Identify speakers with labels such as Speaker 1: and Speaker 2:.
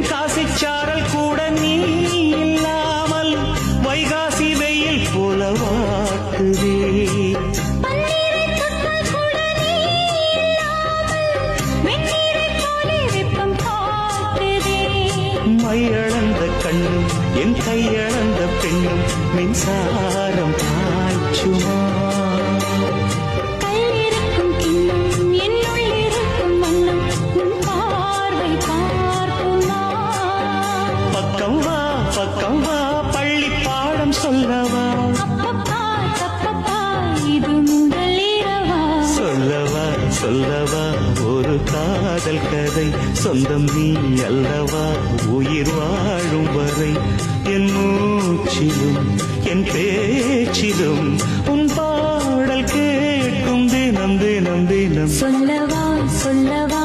Speaker 1: தென்காசி சாரல் கூட நீ இல்லாமல் வைகாசி வெயில் போல வாட்டுதே. மையளந்த கண்ணும் என் கையளந்த பெண்ணும் மின்சாரம் பாய்ச்சுமா. பக்கம் வா பக்கம் வா பள்ளி பாடம் சொல்லவா.
Speaker 2: இது முதலிரவா.
Speaker 1: சொல்லவா சொல்லவா ஒரு காதல் கதை சொந்தம் நீ அல்லவா உயிர் வாழும் வரை. என் மூச்சிலும் என் பேச்சிலும் உன் பாடல் கேட்கும் தினம் தினம் தினம்.
Speaker 2: சொல்லவா சொல்லவா